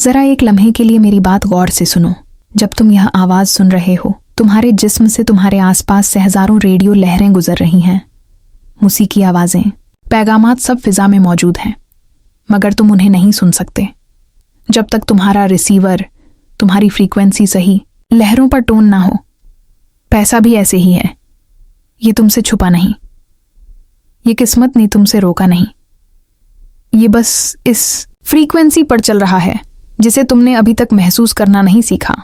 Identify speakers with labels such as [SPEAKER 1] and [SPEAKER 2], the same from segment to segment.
[SPEAKER 1] जरा एक लम्हे के लिए मेरी बात गौर से सुनो। जब तुम यह आवाज सुन रहे हो, तुम्हारे जिस्म से तुम्हारे आसपास से हजारों रेडियो लहरें गुजर रही हैं। मूसीकी आवाजें, पैगामात सब फिजा में मौजूद हैं, मगर तुम उन्हें नहीं सुन सकते जब तक तुम्हारा रिसीवर, तुम्हारी फ्रीक्वेंसी सही लहरों पर टोन ना हो। पैसा भी ऐसे ही है, ये तुमसे छुपा नहीं, ये किस्मत ने तुमसे रोका नहीं, ये बस इस फ्रीक्वेंसी पर चल रहा है जिसे तुमने अभी तक महसूस करना नहीं सीखा।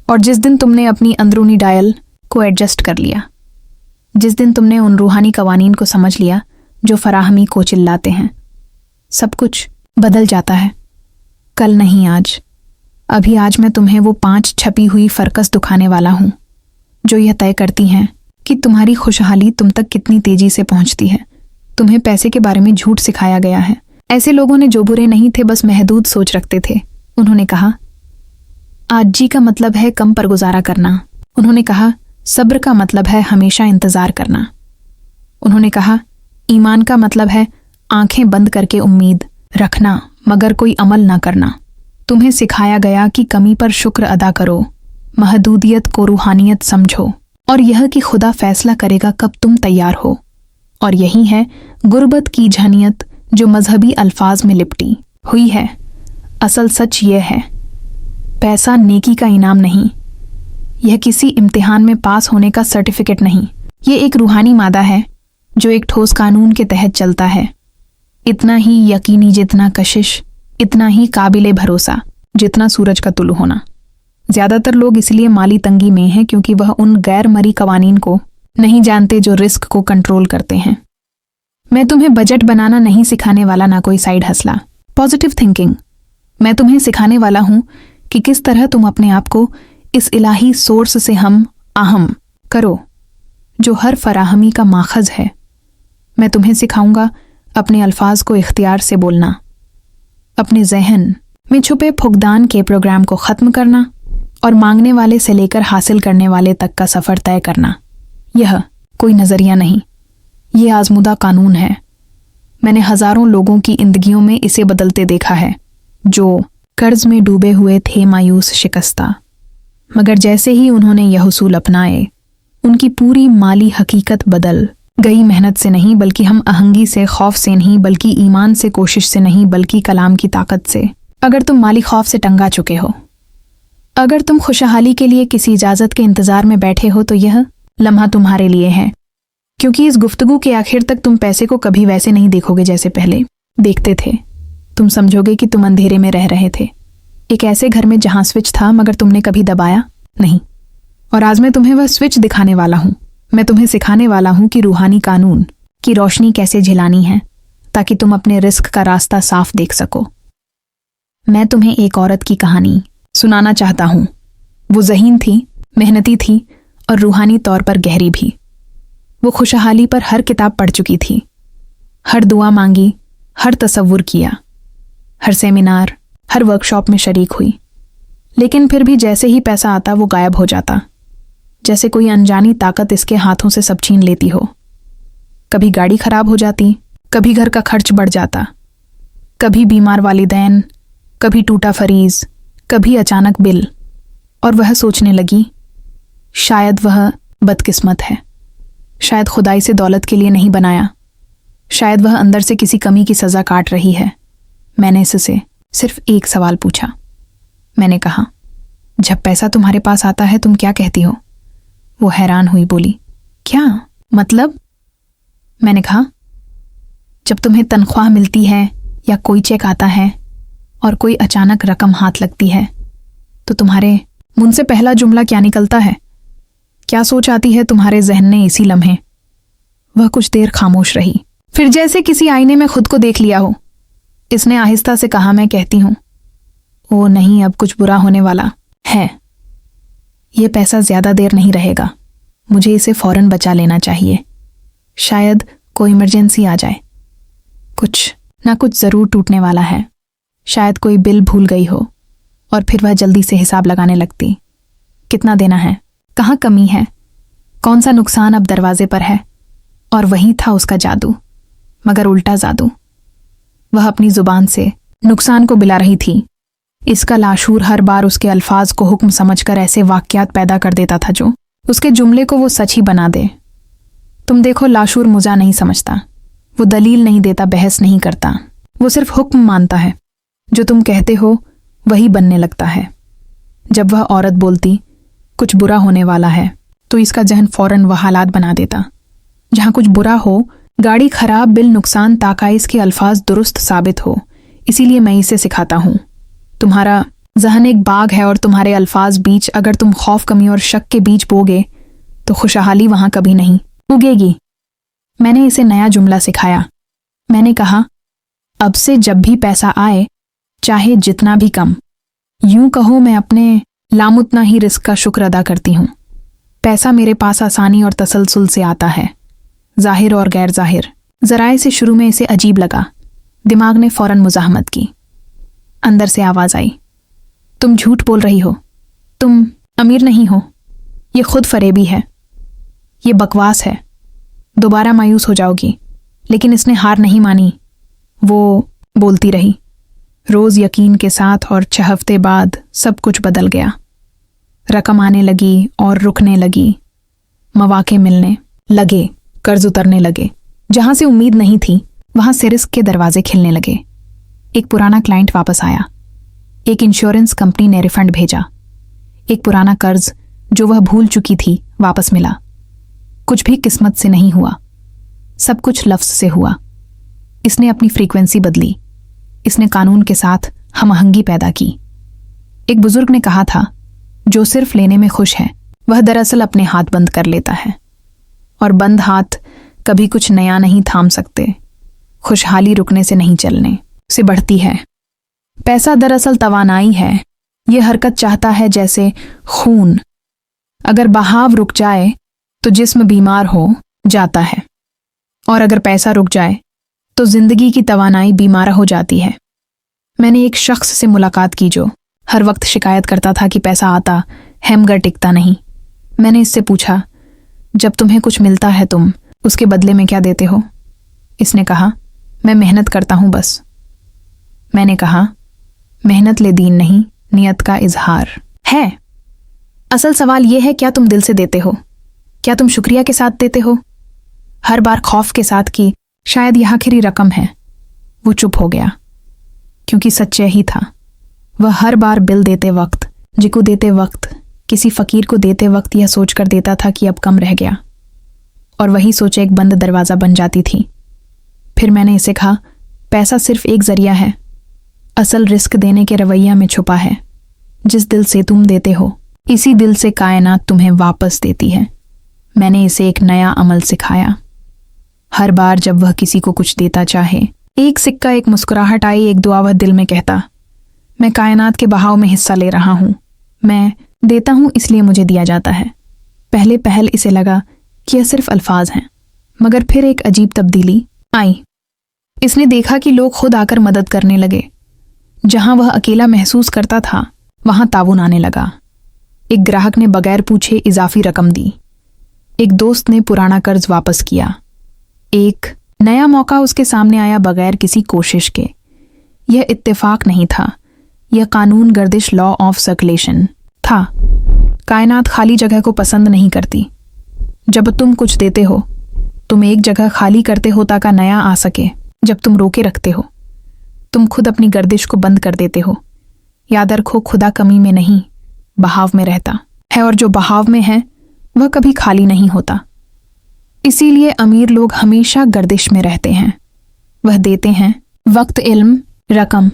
[SPEAKER 1] और जिस दिन तुमने अपनी अंदरूनी डायल को एडजस्ट कर लिया, जिस दिन तुमने उन रूहानी कवानीन को समझ लिया जो फराहमी को चिल्लाते हैं, सब कुछ बदल जाता है। कल नहीं, आज, अभी आज मैं तुम्हें वो 5 छपी हुई फरकस दिखाने वाला हूं जो यह तय करती हैं कि तुम्हारी खुशहाली तुम तक कितनी तेजी से पहुंचती है। तुम्हें पैसे के बारे में झूठ सिखाया गया है। ऐसे लोगों ने जो बुरे नहीं थे, बस महदूद सोच रखते थे। उन्होंने कहा आजी का मतलब है कम पर गुजारा करना। उन्होंने कहा सब्र का मतलब है हमेशा इंतजार करना। उन्होंने कहा ईमान का मतलब है आंखें बंद करके उम्मीद रखना मगर कोई अमल ना करना। तुम्हें सिखाया गया कि कमी पर शुक्र अदा करो, महदूदियत को रूहानियत समझो और यह कि खुदा फैसला करेगा कब तुम तैयार हो। और यही है गुर्बत की झनियत जो मजहबी अल्फाज में लिपटी हुई है। असल सच यह है, पैसा नेकी का इनाम नहीं, यह किसी इम्तिहान में पास होने का सर्टिफिकेट नहीं। यह एक रूहानी मादा है जो एक ठोस कानून के तहत चलता है, इतना ही यकीनी जितना कशिश, इतना ही काबिले भरोसा जितना सूरज का तुलू होना। ज्यादातर लोग इसलिए माली तंगी में हैं क्योंकि वह उन गैर मरी कवानीन को नहीं जानते जो रिस्क को कंट्रोल करते हैं। मैं तुम्हें बजट बनाना नहीं सिखाने वाला, ना कोई साइड हसला, पॉजिटिव थिंकिंग। मैं तुम्हें सिखाने वाला हूं कि किस तरह तुम अपने आप को इस इलाही सोर्स से हम आहम करो जो हर फराहमी का माखज है। मैं तुम्हें सिखाऊंगा अपने अल्फाज को इख्तियार से बोलना, अपने जहन में छुपे फुकदान के प्रोग्राम को ख़त्म करना और मांगने वाले से लेकर हासिल करने वाले तक का सफ़र तय करना। यह कोई नज़रिया नहीं, ये आजमुदा कानून है। मैंने हज़ारों लोगों की जिंदगियों में इसे बदलते देखा है जो कर्ज में डूबे हुए थे, मायूस शिकस्ता, मगर जैसे ही उन्होंने यह उसूल अपनाए, उनकी पूरी माली हकीकत बदल गई। मेहनत से नहीं, बल्कि हम आहंगी से, खौफ से नहीं, बल्कि ईमान से, कोशिश से नहीं, बल्कि कलाम की ताकत से। अगर तुम माली खौफ से टंगा चुके हो, अगर तुम खुशहाली के लिए किसी इजाज़त के इंतज़ार में बैठे हो, तो यह लम्हा तुम्हारे लिए है, क्योंकि इस गुफ्तगू के आखिर तक तुम पैसे को कभी वैसे नहीं देखोगे जैसे पहले देखते थे। तुम समझोगे कि तुम अंधेरे में रह रहे थे, एक ऐसे घर में जहां स्विच था मगर तुमने कभी दबाया नहीं। और आज मैं तुम्हें वह स्विच दिखाने वाला हूं। मैं तुम्हें सिखाने वाला हूं कि रूहानी कानून की रोशनी कैसे झिलानी है ताकि तुम अपने रिस्क का रास्ता साफ देख सको। मैं तुम्हें एक औरत की कहानी सुनाना चाहता हूं। वो ज़हीन थी, मेहनती थी और रूहानी तौर पर गहरी भी। वो खुशहाली पर हर किताब पढ़ चुकी थी, हर दुआ मांगी, हर तसव्वुर किया, हर सेमिनार, हर वर्कशॉप में शरीक हुई, लेकिन फिर भी जैसे ही पैसा आता वो गायब हो जाता, जैसे कोई अनजानी ताकत इसके हाथों से सब छीन लेती हो। कभी गाड़ी खराब हो जाती, कभी घर का खर्च बढ़ जाता, कभी बीमार वालिदैन, कभी टूटा फरीज, कभी अचानक बिल। और वह सोचने लगी, शायद वह बदकिस्मत है, शायद खुदाई से दौलत के लिए नहीं बनाया, शायद वह अंदर से किसी कमी की सज़ा काट रही है। मैंने इससे सिर्फ एक सवाल पूछा। मैंने कहा, जब पैसा तुम्हारे पास आता है तुम क्या कहती हो? वो हैरान हुई, बोली, क्या मतलब? मैंने कहा, जब तुम्हें तनख्वाह मिलती है या कोई चेक आता है और कोई अचानक रकम हाथ लगती है तो तुम्हारे मुंह से पहला जुमला क्या निकलता है? क्या सोच आती है तुम्हारे जहन में इसी लम्हे? वह कुछ देर खामोश रही, फिर जैसे किसी आईने में खुद को देख लिया हो, इसने आहिस्ता से कहा, मैं कहती हूं, ओ नहीं, अब कुछ बुरा होने वाला है। यह पैसा ज्यादा देर नहीं रहेगा, मुझे इसे फौरन बचा लेना चाहिए। शायद कोई इमरजेंसी आ जाए, कुछ ना कुछ जरूर टूटने वाला है। शायद कोई बिल भूल गई हो और फिर वह जल्दी से हिसाब लगाने लगती। कितना देना है, कहाँ कमी है, कौन सा नुकसान अब दरवाजे पर है। और वही था उसका जादू, मगर उल्टा जादू। वह अपनी जुबान से नुकसान को बिला रही थी इसका लाशूर हर बार उसके अल्फाज को हुक्म समझकर ऐसे वाक्यात पैदा कर देता था जो उसके जुमले को वो सच ही बना दे। तुम देखो, लाशूर मुजा नहीं समझता, वो दलील नहीं देता, बहस नहीं करता, वो सिर्फ हुक्म मानता है। जो तुम कहते हो वही बनने लगता है। जब वह औरत बोलती कुछ बुरा होने वाला है तो इसका जहन फौरन वह हालात बना देता जहां कुछ बुरा हो, गाड़ी खराब, बिल नुकसान, ताकि इसके अल्फाज दुरुस्त साबित हो। इसीलिए मैं इसे सिखाता हूं। तुम्हारा जहन एक बाग है और तुम्हारे अल्फाज बीच अगर तुम खौफ, कमी और शक के बीज बोगे तो खुशहाली वहां कभी नहीं उगेगी। मैंने इसे नया जुमला सिखाया। मैंने कहा, अब से जब भी पैसा आए, चाहे जितना भी कम, यूं कहो मैं अपने लामुतना ही रिस्क का शुक्र अदा करती हूं। पैसा मेरे पास आसानी और तसलसल से आता है, जाहिर और गैर जाहिर। जराए से शुरू में इसे अजीब लगा। दिमाग ने फौरन मुजाहमत की। अंदर से आवाज आई, तुम झूठ बोल रही हो, तुम अमीर नहीं हो, ये खुद फरेबी है, ये बकवास है, दोबारा मायूस हो जाओगी। लेकिन इसने हार नहीं मानी। वो बोलती रही। रोज यकीन के साथ और 6 हफ्ते बाद सब कुछ बदल गया। रकम आने लगी और रुकने लगी, मौके मिलने लगे, कर्ज उतरने लगे। जहां से उम्मीद नहीं थी वहां से रिस्क के दरवाजे खिलने लगे। एक पुराना क्लाइंट वापस आया, एक इंश्योरेंस कंपनी ने रिफंड भेजा, एक पुराना कर्ज जो वह भूल चुकी थी वापस मिला। कुछ भी किस्मत से नहीं हुआ, सब कुछ लफ्ज से हुआ। इसने अपनी फ्रीक्वेंसी बदली, इसने कानून के साथ हमआहंगी पैदा की। एक बुजुर्ग ने कहा था, जो सिर्फ लेने में खुश है वह दरअसल अपने हाथ बंद कर लेता है, और बंद हाथ कभी कुछ नया नहीं थाम सकते। खुशहाली रुकने से नहीं, चलने से बढ़ती है। पैसा दरअसल तवानाई है, यह हरकत चाहता है जैसे खून। अगर बहाव रुक जाए तो जिस्म बीमार हो जाता है, और अगर पैसा रुक जाए तो जिंदगी की तवानाई बीमार हो जाती है। मैंने एक शख्स से मुलाकात की जो हर वक्त शिकायत करता था कि पैसा आता है मगर टिकता नहीं। मैंने इससे पूछा, जब तुम्हें कुछ मिलता है तुम उसके बदले में क्या देते हो? इसने कहा, मैं मेहनत करता हूं बस। मैंने कहा, मेहनत ले दीन नहीं, नियत का इजहार है। असल सवाल यह है, क्या तुम दिल से देते हो? क्या तुम शुक्रिया के साथ देते हो? हर बार खौफ के साथ कि शायद यह आखिरी रकम है। वो चुप हो गया, क्योंकि सच्चा ही था। वह हर बार बिल देते वक्त, जिको देते वक्त, किसी फकीर को देते वक्त यह सोचकर देता था कि अब कम रह गया, और वही सोचे एक बंद दरवाज़ा बन जाती थी। फिर मैंने इसे कहा, पैसा सिर्फ एक जरिया है, असल रिस्क देने के रवैया में छुपा है। जिस दिल से तुम देते हो, इसी दिल से कायनात तुम्हें वापस देती है। मैंने इसे एक नया अमल सिखाया। हर बार जब वह किसी को कुछ देता चाहे, एक सिक्का, एक मुस्कुराहट आई, एक दुआ, वह दिल में कहता, मैं कायनात के बहाव में हिस्सा ले रहा हूं, मैं देता हूं इसलिए मुझे दिया जाता है। पहल इसे लगा कि यह सिर्फ अल्फाज हैं, मगर फिर एक अजीब तब्दीली आई। इसने देखा कि लोग खुद आकर मदद करने लगे। जहां वह अकेला महसूस करता था वहां ताउन आने लगा। एक ग्राहक ने बगैर पूछे इजाफी रकम दी, एक दोस्त ने पुराना कर्ज वापस किया, एक नया मौका उसके सामने आया बगैर किसी कोशिश के। यह इत्तेफाक नहीं था, यह कानून गर्दिश, लॉ ऑफ सर्कुलेशन था। कायनात खाली जगह को पसंद नहीं करती। जब तुम कुछ देते हो, तुम एक जगह खाली करते हो ताकि नया आ सके। जब तुम रोके रखते हो, तुम खुद अपनी गर्दिश को बंद कर देते हो। याद रखो, खुदा कमी में नहीं, बहाव में रहता है, और जो बहाव में है वह कभी खाली नहीं होता। इसीलिए अमीर लोग हमेशा गर्दिश में रहते हैं। वह देते हैं वक्त, इल्म, रकम,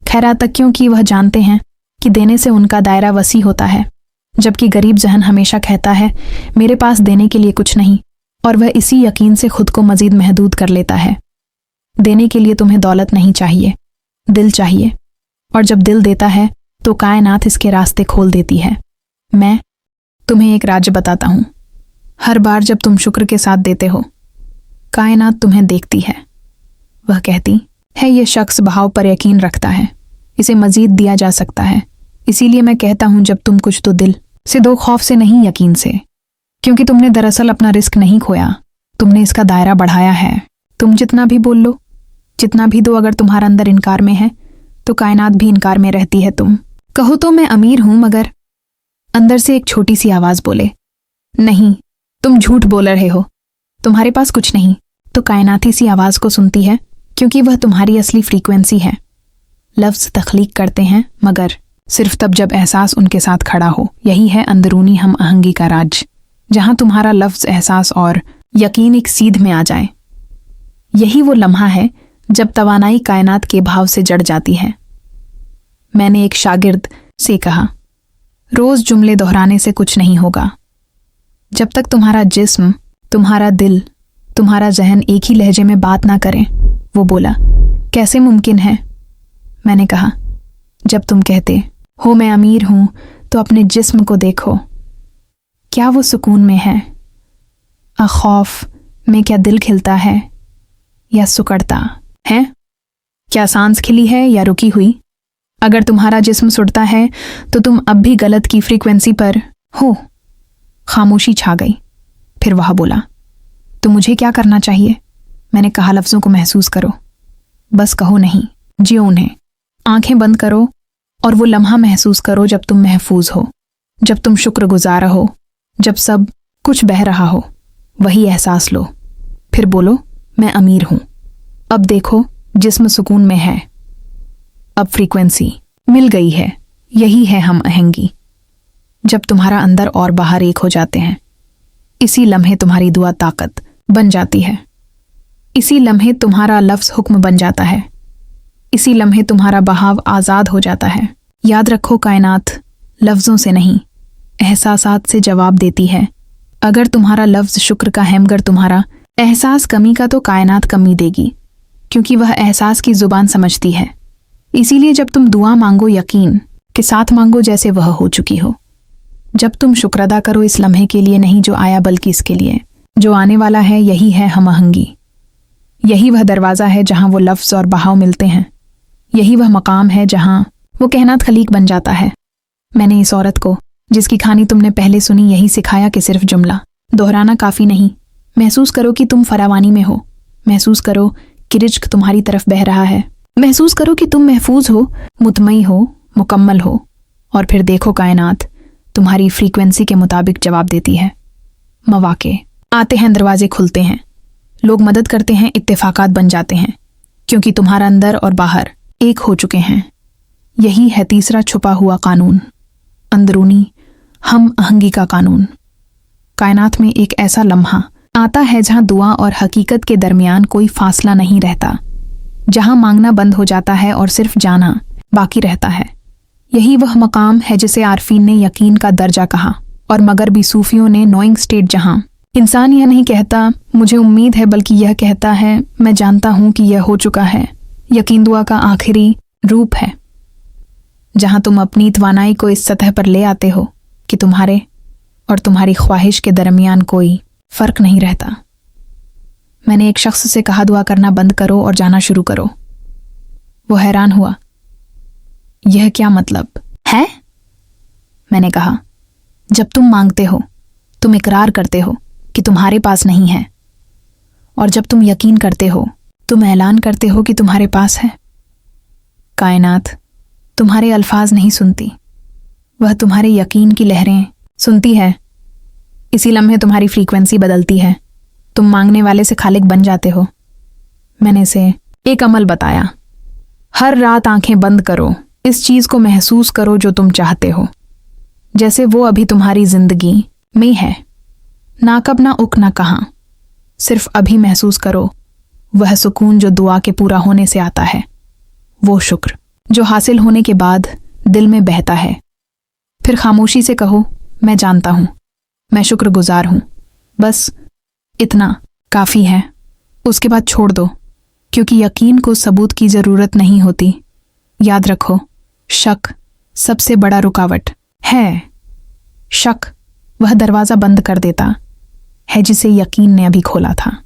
[SPEAKER 1] खैरात तक, क्योंकि वह जानते हैं कि देने से उनका दायरा वसी होता है। जबकि गरीब जहन हमेशा कहता है, मेरे पास देने के लिए कुछ नहीं, और वह इसी यकीन से खुद को मजीद महदूद कर लेता है। देने के लिए तुम्हें दौलत नहीं चाहिए, दिल चाहिए, और जब दिल देता है तो कायनात इसके रास्ते खोल देती है। मैं तुम्हें एक राज बताता हूं। हर बार जब तुम शुक्र के साथ देते हो, कायनात तुम्हें देखती है। वह कहती है, यह शख्स बहाव पर यकीन रखता है, इसे मजीद दिया जा सकता है। इसीलिए मैं कहता हूं, जब तुम कुछ तो दिल से दो, खौफ से नहीं, यकीन से, क्योंकि तुमने दरअसल अपना रिस्क नहीं खोया, तुमने इसका दायरा बढ़ाया है। तुम जितना भी बोल लो, जितना भी दो, अगर तुम्हारा अंदर इनकार में है तो कायनात भी इनकार में रहती है। तुम कहो तो मैं अमीर हूं, मगर अंदर से एक छोटी सी आवाज बोले, नहीं, तुम झूठ बोल रहे हो, तुम्हारे पास कुछ नहीं। तो कायनात इसी आवाज को सुनती है, क्योंकि वह तुम्हारी असली फ्रीक्वेंसी है। लफ्ज तख्लीक करते हैं, मगर सिर्फ तब जब एहसास उनके साथ खड़ा हो। यही है अंदरूनी हम आहंगी का राज, जहां तुम्हारा लफ्ज, एहसास और यकीन एक सीध में आ जाए। यही वो लम्हा है जब तवानाई कायनात के भाव से जड़ जाती है। मैंने एक शागिर्द से कहा, रोज जुमले दोहराने से कुछ नहीं होगा। जब तक तुम्हारा जिस्म, तुम्हारा दिल, तुम्हारा जहन एक ही लहजे में बात ना करें। वो बोला, कैसे मुमकिन है? मैंने कहा, जब तुम कहते हो मैं अमीर हूं, तो अपने जिस्म को देखो, क्या वो सुकून में है? खौफ में क्या दिल खिलता है या सुकड़ता है? क्या सांस खिली है या रुकी हुई? अगर तुम्हारा जिस्म सुड़ता है तो तुम अब भी गलत की फ्रीक्वेंसी पर हो। खामोशी छा गई। फिर वह बोला, तो मुझे क्या करना चाहिए? मैंने कहा, लफ्जों को महसूस करो, बस कहो नहीं, जियो उन्हें। आंखें बंद करो और वो लम्हा महसूस करो जब तुम महफूज हो, जब तुम शुक्रगुजार हो, जब सब कुछ बह रहा हो। वही एहसास लो। फिर बोलो, मैं अमीर हूं। अब देखो, जिस्म सुकून में है, अब फ्रीक्वेंसी मिल गई है। यही है हम आहंगी। जब तुम्हारा अंदर और बाहर एक हो जाते हैं, इसी लम्हे तुम्हारी दुआ ताकत बन जाती है। इसी लम्हे तुम्हारा लफ्ज हुक्म बन जाता है। इसी लम्हे तुम्हारा बहाव आज़ाद हो जाता है। याद रखो, कायनात लफ्ज़ों से नहीं, एहसासात से जवाब देती है। अगर तुम्हारा लफ्ज़ शुक्र का है, मगर तुम्हारा एहसास कमी का, तो कायनात कमी देगी, क्योंकि वह एहसास की ज़ुबान समझती है। इसीलिए जब तुम दुआ मांगो, यकीन के साथ मांगो जैसे वह हो चुकी हो। जब तुम शुक्र अदा करो इस लम्हे के लिए नहीं जो आया, बल्कि इसके लिए जो आने वाला है। यही है हम आहंगी। यही वह दरवाज़ा है जहां वो लफ्ज़ और बहाव मिलते हैं। यही वह मकाम है जहां वो कहनात खलीक बन जाता है। मैंने इस औरत को, जिसकी कहानी तुमने पहले सुनी, यही सिखाया कि सिर्फ जुमला दोहराना काफ़ी नहीं। महसूस करो कि तुम फरावानी में हो। महसूस करो कि रिज्क तुम्हारी तरफ बह रहा है। महसूस करो कि तुम महफूज हो, मुतमई हो, मुकम्मल हो। और फिर देखो, कायनात तुम्हारी फ्रीक्वेंसी के मुताबिक जवाब देती है। मौके आते हैं, दरवाजे खुलते हैं, लोग मदद करते हैं, इत्तेफाकात बन जाते हैं, क्योंकि तुम्हारा अंदर और बाहर एक हो चुके हैं। यही है तीसरा छुपा हुआ कानून, अंदरूनी हम आहंगी का कानून। कायनात में एक ऐसा लम्हा आता है जहां दुआ और हकीकत के दरमियान कोई फासला नहीं रहता, जहां मांगना बंद हो जाता है और सिर्फ जाना बाकी रहता है। यही वह मकाम है जिसे आरफीन ने यकीन का दर्जा कहा, और मगरबी सूफियों ने नोइंग स्टेट, जहां इंसान यह नहीं कहता मुझे उम्मीद है, बल्कि यह कहता है मैं जानता हूं कि यह हो चुका है। यकीन दुआ का आखिरी रूप है, जहां तुम अपनी तवानाई को इस सतह पर ले आते हो कि तुम्हारे और तुम्हारी ख्वाहिश के दरमियान कोई फर्क नहीं रहता। मैंने एक शख्स से कहा, दुआ करना बंद करो और जाना शुरू करो। वो हैरान हुआ, यह क्या मतलब है? मैंने कहा, जब तुम मांगते हो, तुम इकरार करते हो कि तुम्हारे पास नहीं है, और जब तुम यकीन करते हो, तुम ऐलान करते हो कि तुम्हारे पास है। कायनात तुम्हारे अल्फाज नहीं सुनती, वह तुम्हारे यकीन की लहरें सुनती है। इसी लम्हे तुम्हारी फ्रीक्वेंसी बदलती है, तुम मांगने वाले से खालिक बन जाते हो। मैंने इसे एक अमल बताया, हर रात आंखें बंद करो, इस चीज को महसूस करो जो तुम चाहते हो, जैसे वो अभी तुम्हारी जिंदगी में है। ना कब, ना उक, ना कहां, सिर्फ अभी महसूस करो वह सुकून जो दुआ के पूरा होने से आता है, वो शुक्र जो हासिल होने के बाद दिल में बहता है। फिर खामोशी से कहो, मैं जानता हूं, मैं शुक्रगुजार हूं, बस इतना काफी है। उसके बाद छोड़ दो, क्योंकि यकीन को सबूत की जरूरत नहीं होती। याद रखो, शक सबसे बड़ा रुकावट है। शक वह दरवाजा बंद कर देता है जिसे यकीन ने अभी खोला था।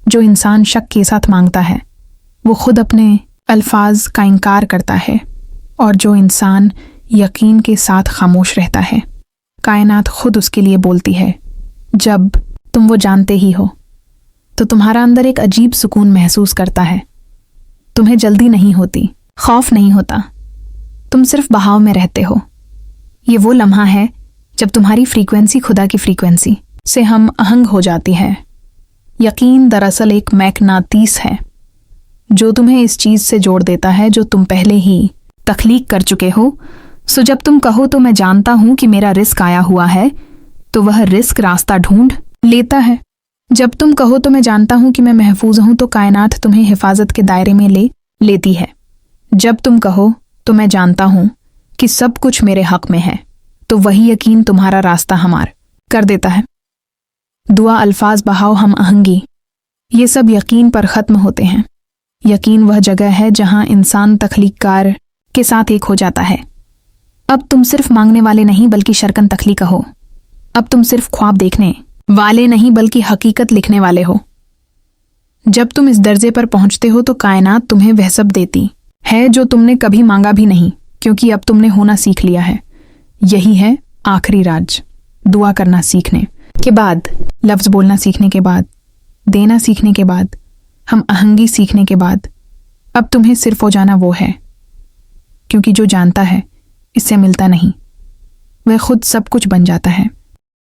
[SPEAKER 1] जो इंसान शक के साथ मांगता है, वो खुद अपने अल्फाज का इनकार करता है, और जो इंसान यकीन के साथ खामोश रहता है, कायनात खुद उसके लिए बोलती है। जब तुम वो जानते ही हो, तो तुम्हारा अंदर एक अजीब सुकून महसूस करता है। तुम्हें जल्दी नहीं होती, खौफ नहीं होता, तुम सिर्फ बहाव में रहते हो। ये वो लम्हा है जब तुम्हारी फ्रीक्वेंसी खुदा की फ्रीक्वेंसी से हम आहंग हो जाती है। यकीन दरअसल एक मैग्नातीस है जो तुम्हें इस चीज से जोड़ देता है जो तुम पहले ही तख्लीक कर चुके हो। सो जब तुम कहो तो मैं जानता हूं कि मेरा रिस्क आया हुआ है, तो वह रिस्क रास्ता ढूंढ लेता है। जब तुम कहो तो मैं जानता हूं कि मैं महफूज हूं, तो कायनात तुम्हें हिफाजत के दायरे में ले लेती है। जब तुम कहो तो मैं जानता हूं कि सब कुछ मेरे हक में है, तो वही यकीन तुम्हारा रास्ता हमार कर देता है। दुआ, अल्फाज, बहाव, हम आहंगी, ये सब यकीन पर ख़त्म होते हैं। यकीन वह जगह है जहां इंसान तख्लीककार के साथ एक हो जाता है। अब तुम सिर्फ मांगने वाले नहीं बल्कि शरकन तख्लीक हो। अब तुम सिर्फ ख्वाब देखने वाले नहीं बल्कि हकीकत लिखने वाले हो। जब तुम इस दर्जे पर पहुंचते हो तो कायनात तुम्हें वह सब देती है जो तुमने कभी मांगा भी नहीं, क्योंकि अब तुमने होना सीख लिया है। यही है आखिरी राज। दुआ करना सीखने के बाद, लफ्ज बोलना सीखने के बाद, देना सीखने के बाद, हम आहंगी सीखने के बाद, अब तुम्हें सिर्फ हो जाना वो है, क्योंकि जो जानता है इससे मिलता नहीं, वह खुद सब कुछ बन जाता है।